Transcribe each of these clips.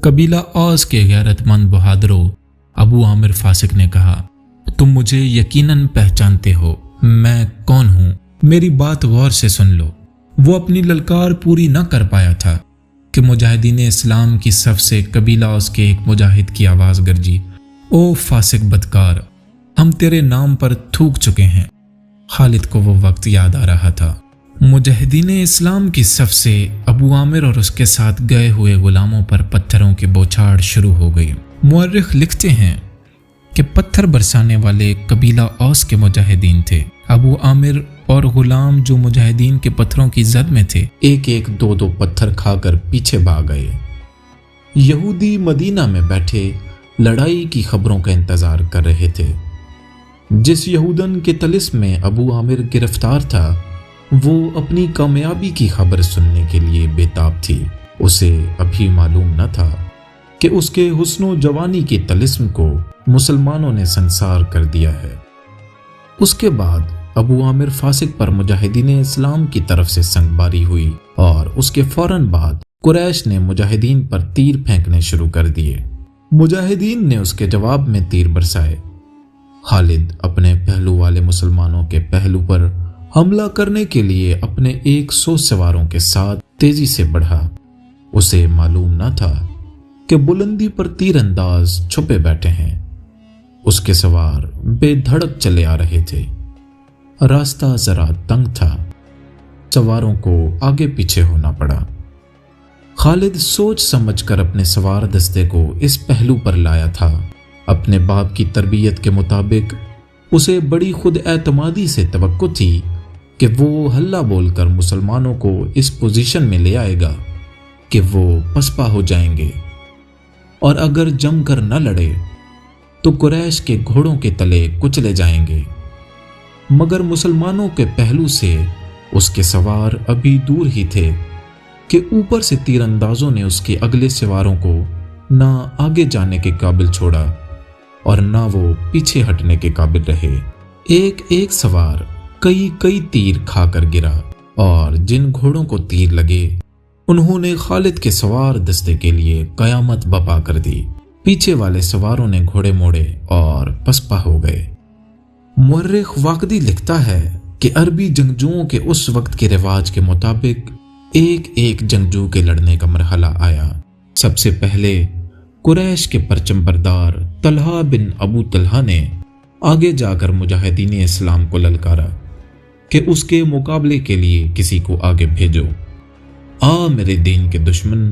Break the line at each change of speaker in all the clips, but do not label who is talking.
قبیلہ اوس کے غیرت مند بہادروں ابو عامر فاسق نے کہا، تم مجھے یقیناً پہچانتے ہو میں کون ہوں، میری بات غور سے سن لو۔ وہ اپنی للکار پوری نہ کر پایا تھا کہ مجاہدین اسلام کی صف سے قبیلہ اوس کے ایک مجاہد کی آواز گرجی، او فاسق بدکار، ہم تیرے نام پر تھوک چکے ہیں۔ خالد کو وہ وقت یاد آ رہا تھا۔ مجاہدین اسلام کی صف سے ابو عامر اور اس کے ساتھ گئے ہوئے غلاموں پر پتھروں کی بوچھاڑ شروع ہو گئی۔ مورخ لکھتے ہیں کہ پتھر برسانے والے قبیلہ اوس کے مجاہدین تھے۔ ابو عامر اور غلام جو مجاہدین کے پتھروں کی زد میں تھے، ایک ایک دو دو پتھر کھا کر پیچھے بھاگ گئے۔ یہودی مدینہ میں بیٹھے لڑائی کی خبروں کا انتظار کر رہے تھے۔ جس یہودن کے طلسم میں ابو عامر گرفتار تھا، وہ اپنی کامیابی کی خبر سننے کے لیے بے تاب تھی۔ اسے ابھی معلوم نہ تھا کہ اس کے حسن و جوانی کے طلسم کو مسلمانوں نے سنسار کر دیا ہے۔ اس کے بعد ابو عامر فاسق پر مجاہدین اسلام کی طرف سے سنگباری ہوئی اور اس کے فوراً بعد قریش نے مجاہدین پر تیر پھینکنے شروع کر دیے۔ مجاہدین نے اس کے جواب میں تیر برسائے۔ خالد اپنے پہلو والے مسلمانوں کے پہلو پر حملہ کرنے کے لیے اپنے 100 سواروں کے ساتھ تیزی سے بڑھا۔ اسے معلوم نہ تھا کہ بلندی پر تیر انداز چھپے بیٹھے ہیں۔ اس کے سوار بے دھڑک چلے آ رہے تھے۔ راستہ ذرا تنگ تھا، سواروں کو آگے پیچھے ہونا پڑا۔ خالد سوچ سمجھ کر اپنے سوار دستے کو اس پہلو پر لایا تھا۔ اپنے باپ کی تربیت کے مطابق اسے بڑی خود اعتمادی سے توقع تھی کہ وہ ہلہ بول کر مسلمانوں کو اس پوزیشن میں لے آئے گا کہ وہ پسپا ہو جائیں گے، اور اگر جم کر نہ لڑے تو قریش کے گھوڑوں کے تلے کچلے جائیں گے۔ مگر مسلمانوں کے پہلو سے اس کے سوار ابھی دور ہی تھے کہ اوپر سے تیر اندازوں نے اس کے اگلے سواروں کو نہ آگے جانے کے قابل چھوڑا اور نہ وہ پیچھے ہٹنے کے قابل رہے۔ ایک ایک سوار کئی تیر کھا کر گرا، اور جن گھوڑوں کو تیر لگے انہوں نے خالد کے سوار دستے کے لیے قیامت بپا کر دی۔ پیچھے والے سواروں نے گھوڑے موڑے اور پسپا ہو گئے۔ مورخ واقعی لکھتا ہے کہ عربی جنگجوؤں کے اس وقت کے رواج کے مطابق ایک ایک جنگجو کے لڑنے کا مرحلہ آیا۔ سب سے پہلے قریش کے پرچم بردار طلحہ بن ابو طلحہ نے آگے جا کر مجاہدین اسلام کو للکارا کہ اس کے مقابلے کے لیے کسی کو آگے بھیجو۔ میرے دین کے دشمن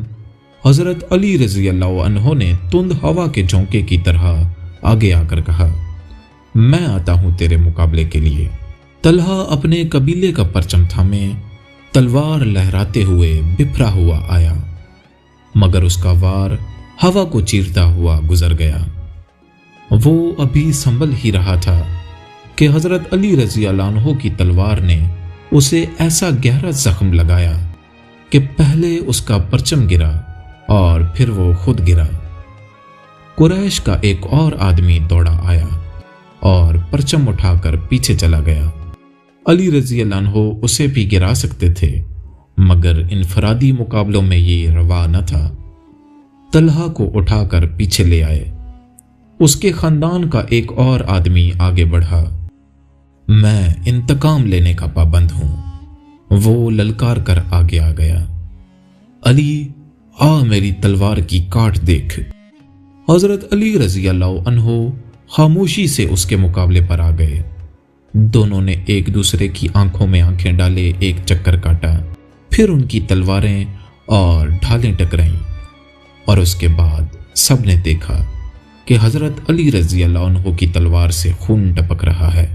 حضرت علی رضی اللہ عنہ نے تند ہوا کے جھونکے کی طرح آگے آ کر کہا، میں آتا ہوں تیرے مقابلے کے لیے۔ طلحہ اپنے قبیلے کا پرچم تھامے تلوار لہراتے ہوئے بپھرا ہوا آیا، مگر اس کا وار ہوا کو چیرتا ہوا گزر گیا۔ وہ ابھی سنبھل ہی رہا تھا کہ حضرت علی رضی اللہ عنہ کی تلوار نے اسے ایسا گہرا زخم لگایا کہ پہلے اس کا پرچم گرا اور پھر وہ خود گرا۔ قریش کا ایک اور آدمی دوڑا آیا اور پرچم اٹھا کر پیچھے چلا گیا۔ علی رضی اللہ عنہ اسے بھی گرا سکتے تھے، مگر انفرادی مقابلوں میں یہ روا نہ تھا۔ طلحہ کو اٹھا کر پیچھے لے آئے۔ اس کے خاندان کا ایک اور آدمی آگے بڑھا، میں انتقام لینے کا پابند ہوں۔ وہ للکار کر آگے آ گیا، علی میری تلوار کی کاٹ دیکھ۔ حضرت علی رضی اللہ عنہ خاموشی سے اس کے مقابلے پر آ گئے۔ دونوں نے ایک دوسرے کی آنکھوں میں آنکھیں ڈالے ایک چکر کاٹا، پھر ان کی تلواریں اور ڈھالیں ٹکرائیں، اور اس کے بعد سب نے دیکھا کہ حضرت علی رضی اللہ عنہ کی تلوار سے خون ٹپک رہا ہے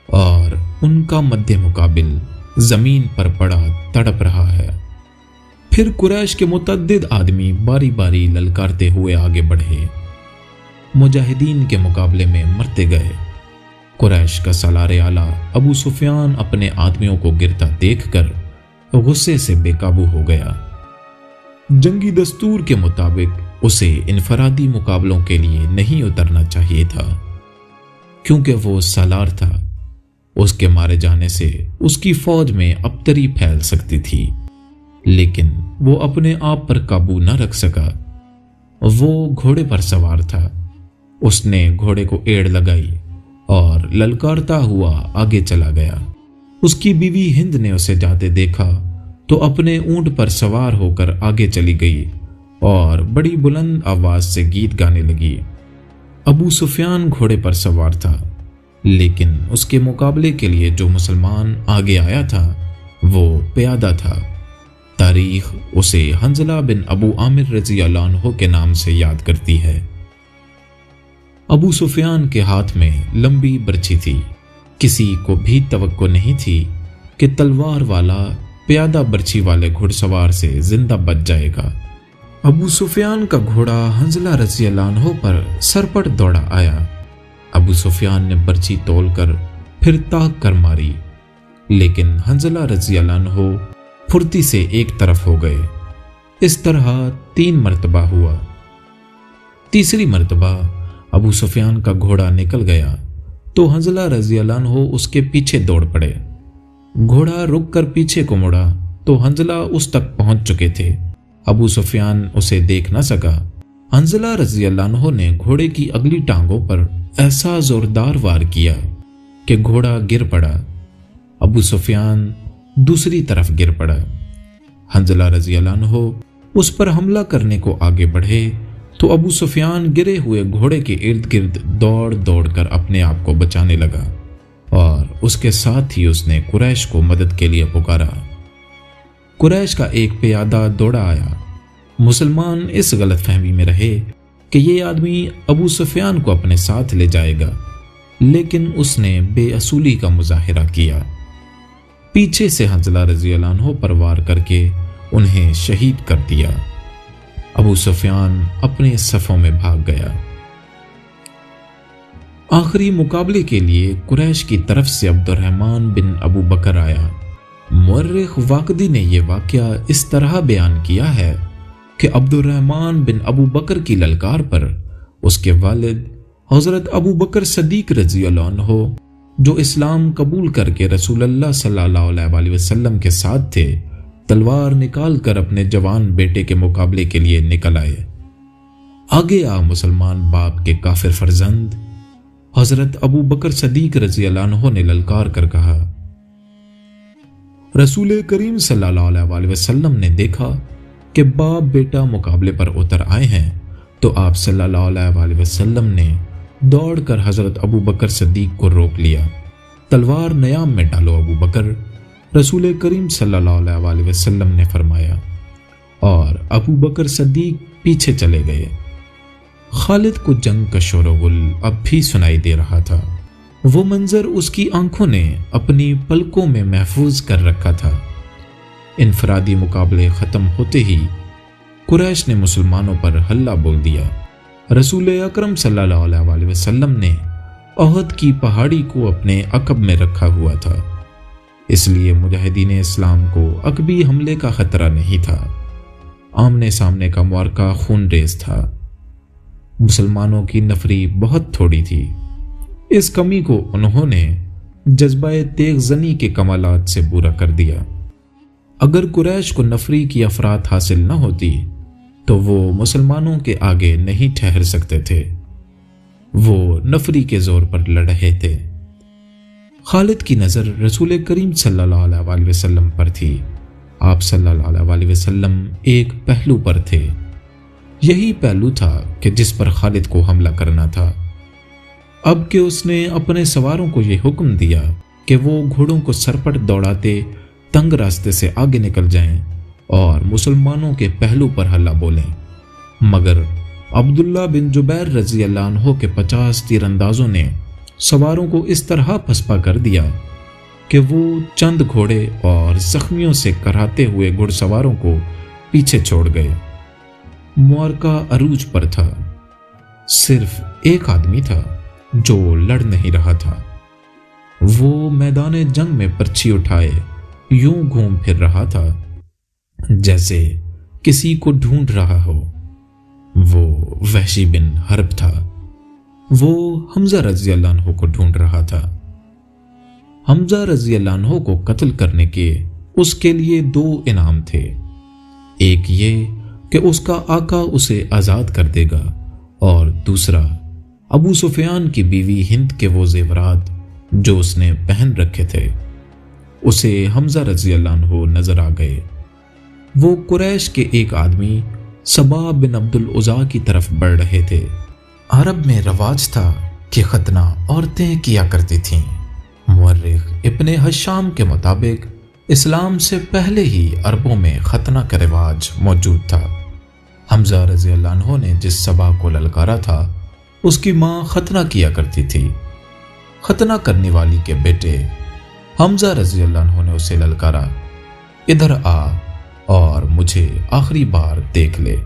اور ان کا مد مقابل زمین پر پڑا تڑپ رہا ہے۔ پھر قریش کے متعدد آدمی باری باری للکارتے ہوئے آگے بڑھے، مجاہدین کے مقابلے میں مرتے گئے۔ قریش کا سالار اعلیٰ ابو سفیان اپنے آدمیوں کو گرتا دیکھ کر غصے سے بے قابو ہو گیا۔ جنگی دستور کے مطابق اسے انفرادی مقابلوں کے لیے نہیں اترنا چاہیے تھا، کیونکہ وہ سالار تھا۔ اس کے مارے جانے سے اس کی فوج میں ابتری پھیل سکتی تھی، لیکن وہ اپنے آپ پر قابو نہ رکھ سکا۔ وہ گھوڑے پر سوار تھا۔ اس نے گھوڑے کو ایڑ لگائی اور للکارتا ہوا آگے چلا گیا۔ اس کی بیوی ہند نے اسے جاتے دیکھا تو اپنے اونٹ پر سوار ہو کر آگے چلی گئی اور بڑی بلند آواز سے گیت گانے لگی۔ ابو سفیان گھوڑے پر سوار تھا، لیکن اس کے مقابلے کے لیے جو مسلمان آگے آیا تھا وہ پیادہ تھا۔ تاریخ اسے حنظلہ بن ابو عامر رضی اللہ عنہ کے نام سے یاد کرتی ہے۔ ابو سفیان کے ہاتھ میں لمبی برچھی تھی۔ کسی کو بھی توقع نہیں تھی کہ تلوار والا پیادہ برچھی والے گھڑ سوار سے زندہ بچ جائے گا۔ ابو سفیان کا گھوڑا حنظلہ رضی اللہ عنہ پر سرپٹ دوڑا آیا۔ ابو سفیان نے برچھی تول کر پھر تاک کر ماری، لیکن حنظلہ رضی اللہ عنہ پھرتی سے ایک طرف ہو گئے۔ اس طرح 3 مرتبہ ہوا۔ تیسری مرتبہ ابو سفیان کا گھوڑا نکل گیا تو حنظلہ رضی اللہ عنہ اس کے پیچھے دوڑ پڑے۔ گھوڑا رک کر پیچھے کو مڑا تو حنظلہ اس تک پہنچ چکے تھے۔ ابو سفیان اسے دیکھ نہ سکا۔ حنظلہ رضی اللہ عنہ نے گھوڑے کی اگلی ٹانگوں پر ایسا زوردار وار کیا کہ گھوڑا گر پڑا۔ ابو سفیان دوسری طرف گر پڑا۔ حنظلہ رضی اللہ عنہ اس پر حملہ کرنے کو آگے بڑھے تو ابو سفیان گرے ہوئے گھوڑے کے ارد گرد دوڑ دوڑ کر اپنے آپ کو بچانے لگا، اور اس کے ساتھ ہی اس نے قریش کو مدد کے لیے پکارا۔ قریش کا ایک پیادہ دوڑا آیا۔ مسلمان اس غلط فہمی میں رہے کہ یہ آدمی ابو سفیان کو اپنے ساتھ لے جائے گا، لیکن اس نے بے اصولی کا مظاہرہ کیا۔ پیچھے سے حنظلہ رضی اللہ عنہ پر وار کر کے انہیں شہید کر دیا۔ ابو سفیان اپنے صفوں میں بھاگ گیا۔ آخری مقابلے کے لیے قریش کی طرف سے عبد الرحمن بن ابو بکر آیا۔ مورخ واقدی نے یہ واقعہ اس طرح بیان کیا ہے کہ عبد الرحمن بن ابو بکر کی للکار پر اس کے والد حضرت ابو بکر صدیق رضی اللہ عنہ، جو اسلام قبول کر کے رسول اللہ صلی اللہ علیہ وآلہ وسلم کے ساتھ تھے، تلوار نکال کر اپنے جوان بیٹے کے مقابلے کے لیے نکل آئے۔ آگے آ مسلمان باپ کے کافر فرزند حضرت ابو بکر صدیق رضی اللہ عنہ نے للکار کر کہا، رسول کریم صلی اللہ علیہ وآلہ وسلم نے دیکھا کہ باپ بیٹا مقابلے پر اتر آئے ہیں، تو آپ صلی اللہ علیہ وآلہ وسلم نے دوڑ کر حضرت ابو بکر صدیق کو روک لیا۔ تلوار نیام میں ڈالو ابو بکر، رسول کریم صلی اللہ علیہ وآلہ وسلم نے فرمایا، اور ابو بکر صدیق پیچھے چلے گئے۔ خالد کو جنگ کا شور و غل اب بھی سنائی دے رہا تھا۔ وہ منظر اس کی آنکھوں نے اپنی پلکوں میں محفوظ کر رکھا تھا۔ انفرادی مقابلے ختم ہوتے ہی قریش نے مسلمانوں پر حلہ بول دیا۔ رسول اکرم صلی اللہ علیہ وآلہ وسلم نے احد کی پہاڑی کو اپنے عقب میں رکھا ہوا تھا، اس لیے مجاہدین اسلام کو عقبی حملے کا خطرہ نہیں تھا۔ آمنے سامنے کا معرکہ خون ریز تھا۔ مسلمانوں کی نفری بہت تھوڑی تھی۔ اس کمی کو انہوں نے جذبہ تیغ زنی کے کمالات سے پورا کر دیا۔ اگر قریش کو نفری کی افراد حاصل نہ ہوتی تو وہ مسلمانوں کے آگے نہیں ٹھہر سکتے تھے۔ وہ نفری کے زور پر لڑ رہے تھے۔ خالد کی نظر رسول کریم صلی اللہ علیہ وآلہ وسلم پر تھی۔ آپ صلی اللہ علیہ وآلہ وسلم ایک پہلو پر تھے۔ یہی پہلو تھا کہ جس پر خالد کو حملہ کرنا تھا۔ اب کہ اس نے اپنے سواروں کو یہ حکم دیا کہ وہ گھوڑوں کو سرپٹ دوڑاتے تنگ راستے سے آگے نکل جائیں اور مسلمانوں کے پہلو پر حلہ بولیں، مگر عبداللہ بن جبیر رضی اللہ عنہ کے 50 تیر اندازوں نے سواروں کو اس طرح پسپا کر دیا کہ وہ چند گھوڑے اور زخمیوں سے کراتے ہوئے گھڑ سواروں کو پیچھے چھوڑ گئے۔ معرکہ عروج پر تھا۔ صرف ایک آدمی تھا جو لڑ نہیں رہا تھا۔ وہ میدان جنگ میں پرچھی اٹھائے یوں گھوم پھر رہا تھا جیسے کسی کو ڈھونڈ رہا ہو۔ وہ وحشی بن حرب تھا۔ وہ حمزہ رضی اللہ عنہ کو ڈھونڈ رہا تھا۔ حمزہ رضی اللہ عنہ کو قتل کرنے کے اس کے لیے 2 انعام تھے۔ ایک یہ کہ اس کا آقا اسے آزاد کر دے گا، اور دوسرا ابو سفیان کی بیوی ہند کے وہ زیورات جو اس نے پہن رکھے تھے۔ اسے حمزہ رضی اللہ عنہ نظر آ گئے۔ وہ قریش کے ایک آدمی صبا بن عبد العزا کی طرف بڑھ رہے تھے۔ عرب میں رواج تھا کہ ختنہ عورتیں کیا کرتی تھیں۔ مورخ ابن ہشام کے مطابق اسلام سے پہلے ہی عربوں میں ختنہ کا رواج موجود تھا۔ حمزہ رضی اللہ عنہ نے جس صبا کو للکارا تھا اس کی ماں ختنہ کیا کرتی تھی۔ ختنہ کرنے والی کے بیٹے حمزہ رضی اللہ عنہ نے اسے للکارا، ادھر آ اور مجھے آخری بار دیکھ لے۔